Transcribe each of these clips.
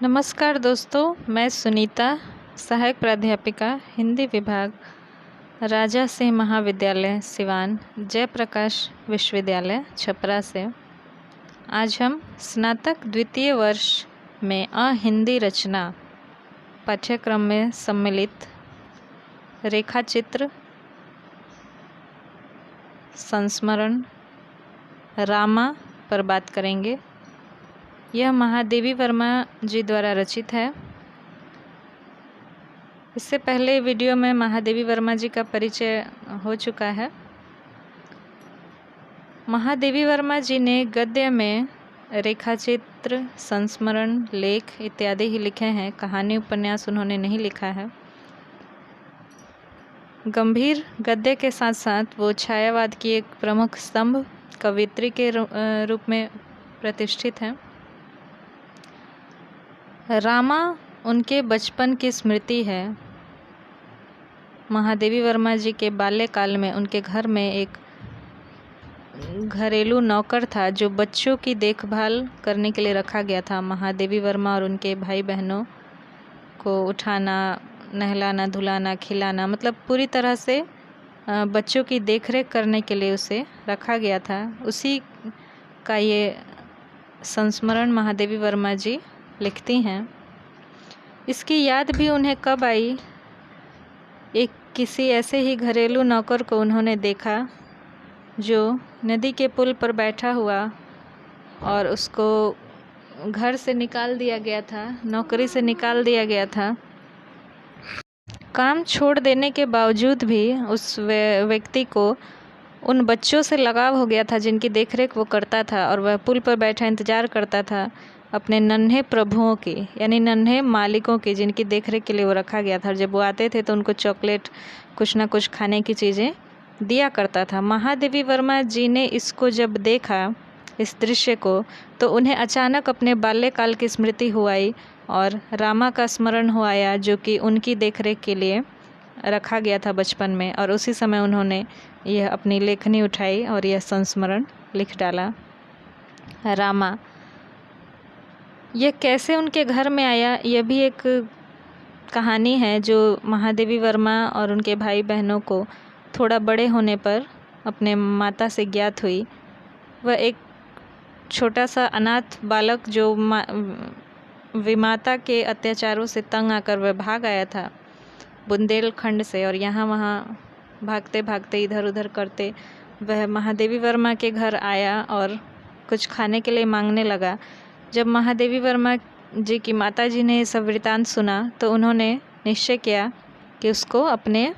नमस्कार दोस्तों, मैं सुनीता, सहायक प्राध्यापिका हिंदी विभाग, राजा सिंह महाविद्यालय सिवान, जयप्रकाश विश्वविद्यालय छपरा से। आज हम स्नातक द्वितीय वर्ष में हिंदी रचना पाठ्यक्रम में सम्मिलित रेखाचित्र, संस्मरण, रामा पर बात करेंगे। यह महादेवी वर्मा जी द्वारा रचित है। इससे पहले वीडियो में महादेवी वर्मा जी का परिचय हो चुका है। महादेवी वर्मा जी ने गद्य में रेखाचित्र, संस्मरण, लेख इत्यादि ही लिखे हैं। कहानी उपन्यास उन्होंने नहीं लिखा है। गंभीर गद्य के साथ साथ वो छायावाद की एक प्रमुख स्तंभ कवयित्री के रूप में प्रतिष्ठित हैं। रामा उनके बचपन की स्मृति है। महादेवी वर्मा जी के बाल्यकाल में उनके घर में एक घरेलू नौकर था जो बच्चों की देखभाल करने के लिए रखा गया था। महादेवी वर्मा और उनके भाई बहनों को उठाना, नहलाना, धुलाना, खिलाना, मतलब पूरी तरह से बच्चों की देखरेख करने के लिए उसे रखा गया था। उसी का ये संस्मरण महादेवी वर्मा जी लिखती हैं। इसकी याद भी उन्हें कब आई? एक किसी ऐसे ही घरेलू नौकर को उन्होंने देखा जो नदी के पुल पर बैठा हुआ और उसको घर से निकाल दिया गया था, नौकरी से निकाल दिया गया था। काम छोड़ देने के बावजूद भी उस व्यक्ति को उन बच्चों से लगाव हो गया था जिनकी देखरेख वो करता था, और वह पुल पर बैठा इंतज़ार करता था अपने नन्हे प्रभुओं की, यानी नन्हे मालिकों की, जिनकी देखरेख के लिए वो रखा गया था। जब वो आते थे तो उनको चॉकलेट, कुछ ना कुछ खाने की चीज़ें दिया करता था। महादेवी वर्मा जी ने इसको जब देखा, इस दृश्य को, तो उन्हें अचानक अपने बाल्यकाल की स्मृति हो आई और रामा का स्मरण हो आया जो कि उनकी देखरेख के लिए रखा गया था बचपन में। और उसी समय उन्होंने यह अपनी लेखनी उठाई और यह संस्मरण लिख डाला। रामा यह कैसे उनके घर में आया, यह भी एक कहानी है जो महादेवी वर्मा और उनके भाई बहनों को थोड़ा बड़े होने पर अपने माता से ज्ञात हुई। वह एक छोटा सा अनाथ बालक जो विमाता के अत्याचारों से तंग आकर वह भाग आया था बुंदेलखंड से, और यहाँ वहाँ भागते भागते इधर उधर करते वह महादेवी वर्मा के घर आया और कुछ खाने के लिए मांगने लगा। जब महादेवी वर्मा जी की माता जी ने सब वृतांत सुना तो उन्होंने निश्चय किया कि उसको अपने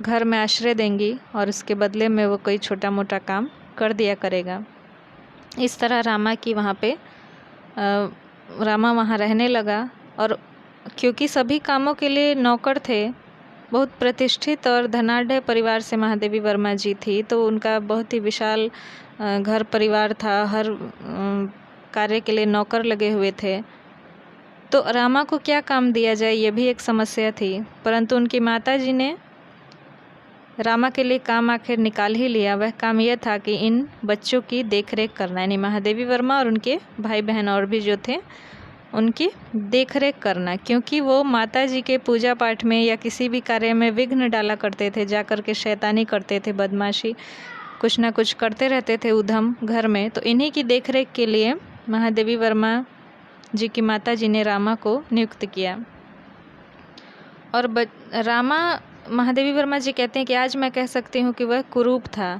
घर में आश्रय देंगी और उसके बदले में वो कोई छोटा मोटा काम कर दिया करेगा। इस तरह रामा वहाँ रहने लगा। और क्योंकि सभी कामों के लिए नौकर थे, बहुत प्रतिष्ठित और धनाढ़ परिवार से महादेवी वर्मा जी थी, तो उनका बहुत ही विशाल घर परिवार था। हर कार्य के लिए नौकर लगे हुए थे। तो रामा को क्या काम दिया जाए, यह भी एक समस्या थी। परंतु उनकी माता जी ने रामा के लिए काम आखिर निकाल ही लिया। वह काम यह था कि इन बच्चों की देखरेख करना, यानी महादेवी वर्मा और उनके भाई बहन और भी जो थे उनकी देखरेख करना, क्योंकि वो माता जी के पूजा पाठ में या किसी भी कार्य में विघ्न डाला करते थे, जा कर के शैतानी करते थे, बदमाशी, कुछ ना कुछ करते रहते थे उधम घर में। तो इन्हीं की देखरेख के लिए महादेवी वर्मा जी की माता जी ने रामा को नियुक्त किया। और महादेवी वर्मा जी कहते हैं कि आज मैं कह सकती हूँ कि वह कुरूप था,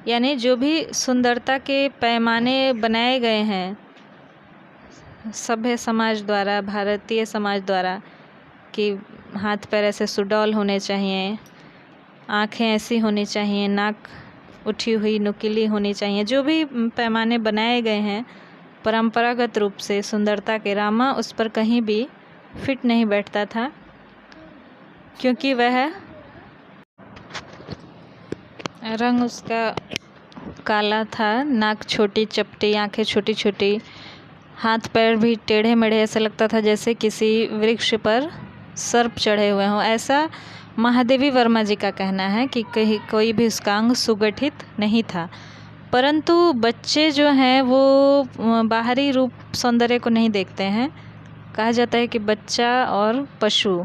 यानी जो भी सुंदरता के पैमाने बनाए गए हैं सभ्य समाज द्वारा, भारतीय समाज द्वारा, कि हाथ पैर ऐसे सुडौल होने चाहिए, आँखें ऐसी होनी चाहिए, नाक उठी हुई नुकीली होनी चाहिए, जो भी पैमाने बनाए गए हैं परंपरागत रूप से सुंदरता के, रामा उस पर कहीं भी फिट नहीं बैठता था, क्योंकि वह रंग उसका काला था, नाक छोटी चपटी, आंखें छोटी छोटी, हाथ पैर भी टेढ़े मेढ़े, ऐसा लगता था जैसे किसी वृक्ष पर सर्प चढ़े हुए हों। ऐसा महादेवी वर्मा जी का कहना है कि कहीं कोई भी उसका अंग सुगठित नहीं था। परंतु बच्चे जो हैं वो बाहरी रूप सौंदर्य को नहीं देखते हैं, कहा जाता है कि बच्चा और पशु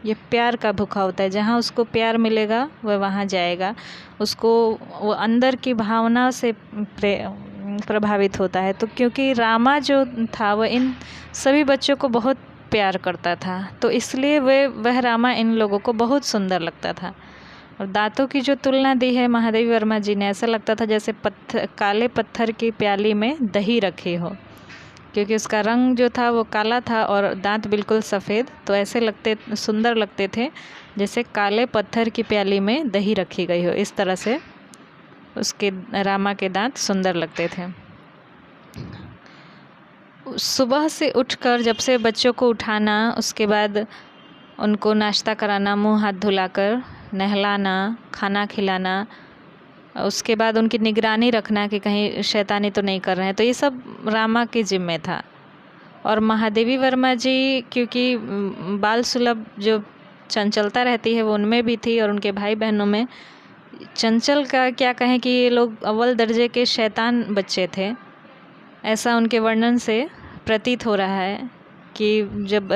ये प्यार का भूखा होता है, जहाँ उसको प्यार मिलेगा वह वहाँ जाएगा, उसको वो अंदर की भावना से प्रभावित होता है। तो क्योंकि रामा जो था वह इन सभी बच्चों को बहुत प्यार करता था, तो इसलिए वह रामा इन लोगों को बहुत सुंदर लगता था। और दांतों की जो तुलना दी है महादेवी वर्मा जी ने, ऐसा लगता था जैसे काले पत्थर की प्याली में दही रखी हो, क्योंकि उसका रंग जो था वो काला था और दांत बिल्कुल सफ़ेद, तो ऐसे सुंदर लगते थे जैसे काले पत्थर की प्याली में दही रखी गई हो। इस तरह से उसके रामा के दांत सुंदर लगते थे। सुबह से उठकर जब से बच्चों को उठाना, उसके बाद उनको नाश्ता कराना, मुंह हाथ धुलाकर नहलाना, खाना खिलाना, उसके बाद उनकी निगरानी रखना कि कहीं शैतानी तो नहीं कर रहे हैं, तो ये सब रामा के जिम्मे था। और महादेवी वर्मा जी क्योंकि बाल सुलभ जो चंचलता रहती है वो उनमें भी थी, और उनके भाई बहनों में चंचल का क्या कहें कि ये लोग अव्वल दर्जे के शैतान बच्चे थे, ऐसा उनके वर्णन से प्रतीत हो रहा है कि जब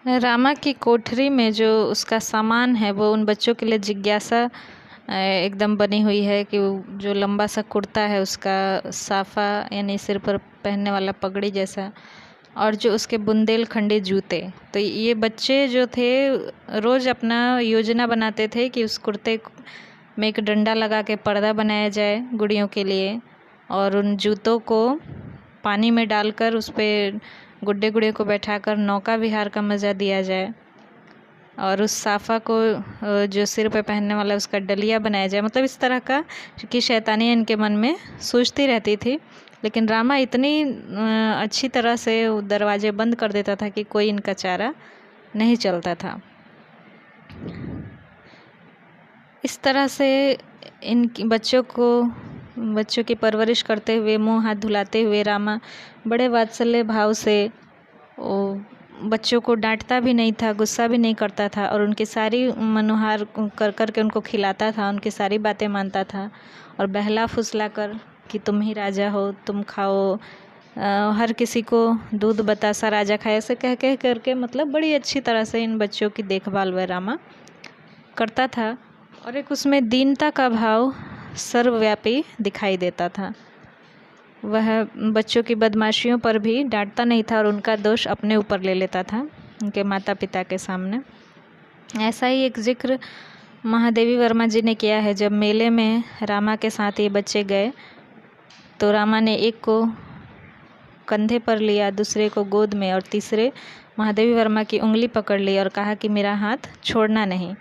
रामा की कोठरी में जो उसका सामान है वो उन बच्चों के लिए जिज्ञासा एकदम बनी हुई है कि जो लंबा सा कुर्ता है उसका साफ़ा यानी सिर पर पहनने वाला पगड़ी जैसा, और जो उसके बुंदेलखंडी जूते, तो ये बच्चे जो थे रोज़ अपना योजना बनाते थे कि उस कुर्ते में एक डंडा लगा के पर्दा बनाया जाए गुड़ियों के लिए, और उन जूतों को पानी में डालकर उस पर गुड्डे गुड़ियों को बैठाकर नौका विहार का मज़ा दिया जाए, और उस साफ़ा को जो सिर पे पहनने वाला उसका डलिया बनाया जाए। मतलब इस तरह का कि शैतानी इनके मन में सूझती रहती थी, लेकिन रामा इतनी अच्छी तरह से दरवाजे बंद कर देता था कि कोई इनका चारा नहीं चलता था। इस तरह से इन बच्चों की परवरिश करते हुए, मुंह हाथ धुलाते हुए रामा बड़े वात्सल्य भाव से बच्चों को डांटता भी नहीं था, गुस्सा भी नहीं करता था, और उनकी सारी मनुहार कर के उनको खिलाता था, उनकी सारी बातें मानता था, और बहला फुसला कर कि तुम ही राजा हो, तुम खाओ, हर किसी को दूध बतासा राजा खाए, ऐसे कह करके मतलब बड़ी अच्छी तरह से इन बच्चों की देखभाल वह रामा करता था। और एक उसमें दीनता का भाव सर्वव्यापी दिखाई देता था। वह बच्चों की बदमाशियों पर भी डांटता नहीं था और उनका दोष अपने ऊपर ले लेता था उनके माता पिता के सामने। ऐसा ही एक जिक्र महादेवी वर्मा जी ने किया है। जब मेले में रामा के साथ ये बच्चे गए तो रामा ने एक को कंधे पर लिया, दूसरे को गोद में, और तीसरे महादेवी वर्मा की उंगली पकड़ ली और कहा कि मेरा हाथ छोड़ना नहीं।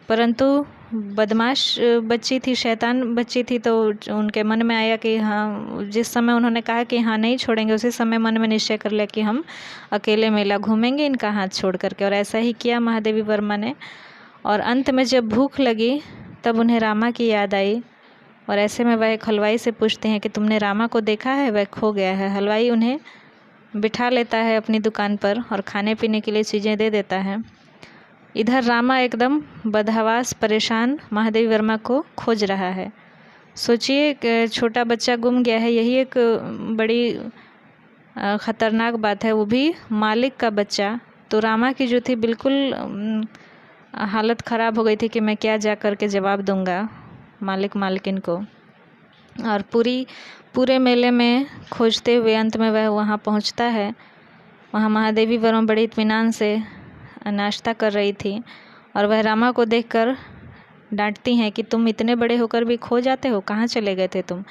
परंतु बदमाश बच्ची थी, शैतान बच्ची थी, तो उनके मन में आया कि हाँ, जिस समय उन्होंने कहा कि हाँ नहीं छोड़ेंगे, उसी समय मन में निश्चय कर लिया कि हम अकेले मेला घूमेंगे इनका हाथ छोड़ करके। और ऐसा ही किया महादेवी वर्मा ने। और अंत में जब भूख लगी तब उन्हें रामा की याद आई, और ऐसे में वह एक हलवाई से पूछते हैं कि तुमने रामा को देखा है, वह खो गया है। हलवाई उन्हें बिठा लेता है अपनी दुकान पर और खाने पीने के लिए चीज़ें दे देता है। इधर रामा एकदम बदहवास परेशान महादेवी वर्मा को खोज रहा है। सोचिए कि छोटा बच्चा गुम गया है, यही एक बड़ी ख़तरनाक बात है, वो भी मालिक का बच्चा। तो रामा की जो थी बिल्कुल हालत ख़राब हो गई थी कि मैं क्या जा कर के जवाब दूंगा मालिकिन को। और पूरे मेले में खोजते हुए अंत में वह वहाँ पहुँचता है। वहाँ महादेवी वर्मा बड़ी इत्मीनान से नाश्ता कर रही थी और वह रामा को देखकर डांटती हैं कि तुम इतने बड़े होकर भी खो जाते हो, कहाँ चले गए थे तुम।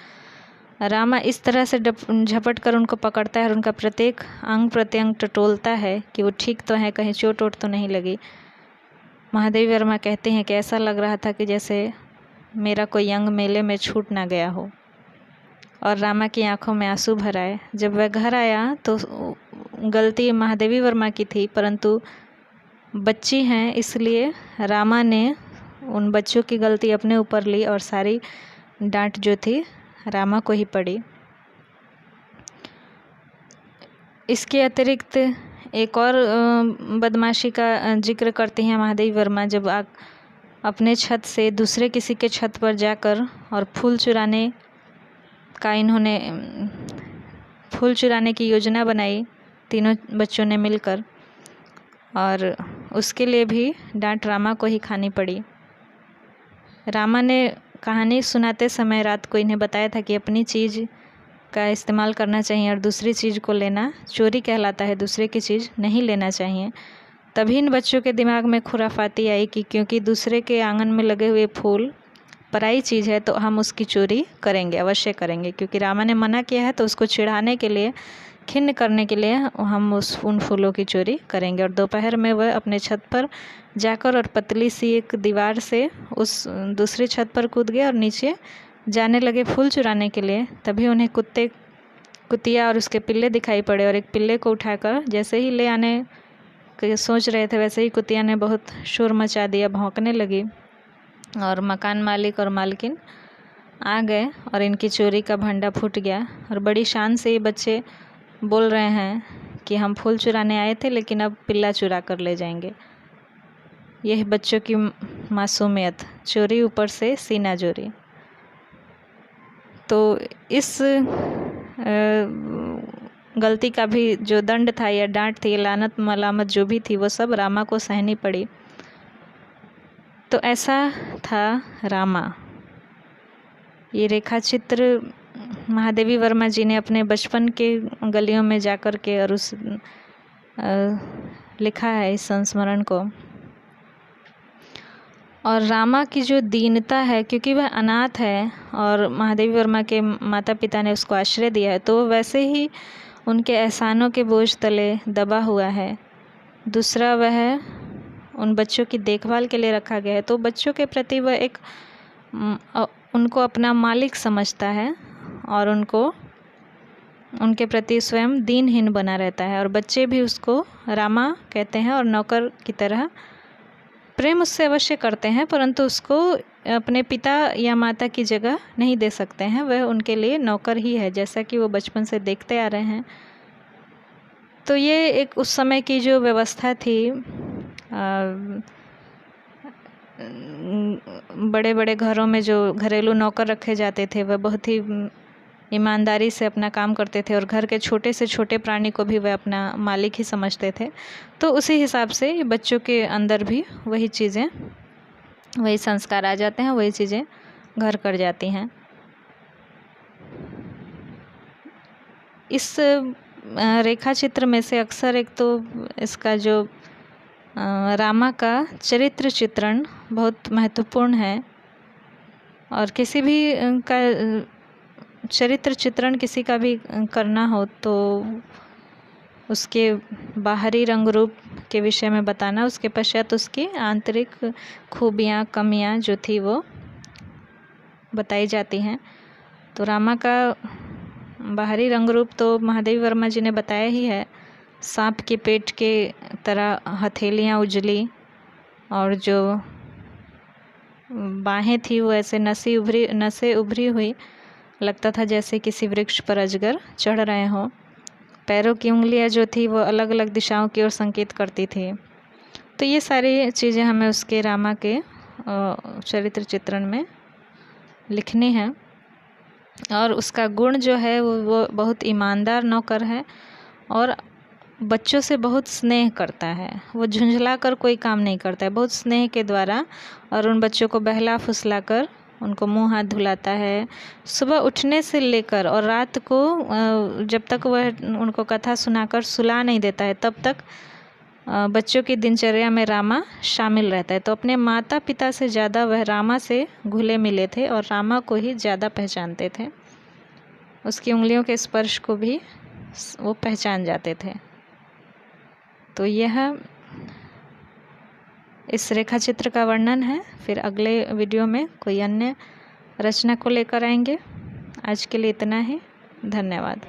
रामा इस तरह से झपट कर उनको पकड़ता है और उनका प्रत्येक अंग प्रत्यंग टटोलता है कि वो ठीक तो है, कहीं चोट वोट तो नहीं लगी। महादेवी वर्मा कहते हैं कि ऐसा लग रहा था कि जैसे मेरा कोई अंग मेले में छूट ना गया हो। और रामा की आंखों में आंसू भर आए। जब वह घर आया तो गलती महादेवी वर्मा की थी, परंतु बच्ची हैं इसलिए रामा ने उन बच्चों की गलती अपने ऊपर ली और सारी डांट जो थी रामा को ही पड़ी। इसके अतिरिक्त एक और बदमाशी का जिक्र करती हैं महादेवी वर्मा। जब अपने छत से दूसरे किसी के छत पर जाकर और फूल फूल चुराने की योजना बनाई तीनों बच्चों ने मिलकर, और उसके लिए भी डांट रामा को ही खानी पड़ी। रामा ने कहानी सुनाते समय रात को इन्हें बताया था कि अपनी चीज़ का इस्तेमाल करना चाहिए और दूसरी चीज़ को लेना चोरी कहलाता है, दूसरे की चीज़ नहीं लेना चाहिए। तभी इन बच्चों के दिमाग में खुराफाती आई कि क्योंकि दूसरे के आंगन में लगे हुए फूल पराई चीज़ है तो हम उसकी चोरी करेंगे, अवश्य करेंगे। क्योंकि रामा ने मना किया है तो उसको चिढ़ाने के लिए, खिन्न करने के लिए हम उन फूलों की चोरी करेंगे। और दोपहर में वह अपने छत पर जाकर और पतली सी एक दीवार से उस दूसरी छत पर कूद गए और नीचे जाने लगे फूल चुराने के लिए। तभी उन्हें कुतिया और उसके पिल्ले दिखाई पड़े, और एक पिल्ले को उठाकर जैसे ही ले आने के सोच रहे थे वैसे ही कुतिया ने बहुत शोर मचा दिया, भौंकने लगी, और मकान मालिक और मालकिन आ गए और इनकी चोरी का भंडा फूट गया। और बड़ी शान से ये बच्चे बोल रहे हैं कि हम फूल चुराने आए थे लेकिन अब पिल्ला चुरा कर ले जाएंगे। यह बच्चों की मासूमियत, चोरी ऊपर से सीना जोरी। तो इस गलती का भी जो दंड था या डांट थी, लानत मलामत जो भी थी, वो सब रामा को सहनी पड़ी। तो ऐसा था रामा। ये रेखा चित्र महादेवी वर्मा जी ने अपने बचपन के गलियों में जाकर के और उस लिखा है इस संस्मरण को। और रामा की जो दीनता है, क्योंकि वह अनाथ है और महादेवी वर्मा के माता पिता ने उसको आश्रय दिया है, तो वैसे ही उनके एहसानों के बोझ तले दबा हुआ है। दूसरा, वह उन बच्चों की देखभाल के लिए रखा गया है, तो बच्चों के प्रति वह एक उनको अपना मालिक समझता है और उनके प्रति स्वयं दीनहीन बना रहता है। और बच्चे भी उसको रामा कहते हैं और नौकर की तरह प्रेम उससे अवश्य करते हैं, परंतु उसको अपने पिता या माता की जगह नहीं दे सकते हैं। वह उनके लिए नौकर ही है, जैसा कि वो बचपन से देखते आ रहे हैं। तो ये एक उस समय की जो व्यवस्था थी, बड़े बड़े घरों में जो घरेलू नौकर रखे जाते थे वह बहुत ही ईमानदारी से अपना काम करते थे और घर के छोटे से छोटे प्राणी को भी वह अपना मालिक ही समझते थे। तो उसी हिसाब से बच्चों के अंदर भी वही चीज़ें, वही संस्कार आ जाते हैं, वही चीज़ें घर कर जाती हैं। इस रेखा चित्र में से अक्सर एक तो इसका जो रामा का चरित्र चित्रण बहुत महत्वपूर्ण है। और किसी भी का चरित्र चित्रण किसी का भी करना हो तो उसके बाहरी रंग रूप के विषय में बताना, उसके पश्चात उसकी आंतरिक खूबियाँ, कमियाँ जो थी वो बताई जाती हैं। तो रामा का बाहरी रंग रूप तो महादेवी वर्मा जी ने बताया ही है। सांप के पेट के तरह हथेलियाँ उजली और जो बाहें थी वो ऐसे नसें उभरी हुई, लगता था जैसे किसी वृक्ष पर अजगर चढ़ रहे हों। पैरों की उंगलियां जो थी वो अलग अलग दिशाओं की ओर संकेत करती थी। तो ये सारी चीज़ें हमें उसके रामा के चरित्र चित्रण में लिखनी है। और उसका गुण जो है वो बहुत ईमानदार नौकर है और बच्चों से बहुत स्नेह करता है। वो झुंझला कर कोई काम नहीं करता है, बहुत स्नेह के द्वारा, और उन बच्चों को बहला फुसला कर उनको मुंह हाथ धुलाता है। सुबह उठने से लेकर और रात को जब तक वह उनको कथा सुनाकर सुला नहीं देता है तब तक बच्चों की दिनचर्या में रामा शामिल रहता है। तो अपने माता पिता से ज़्यादा वह रामा से घुले मिले थे और रामा को ही ज़्यादा पहचानते थे। उसकी उंगलियों के स्पर्श को भी वो पहचान जाते थे। तो यह इस रेखा चित्र का वर्णन है। फिर अगले वीडियो में कोई अन्य रचना को लेकर आएंगे। आज के लिए इतना ही। धन्यवाद।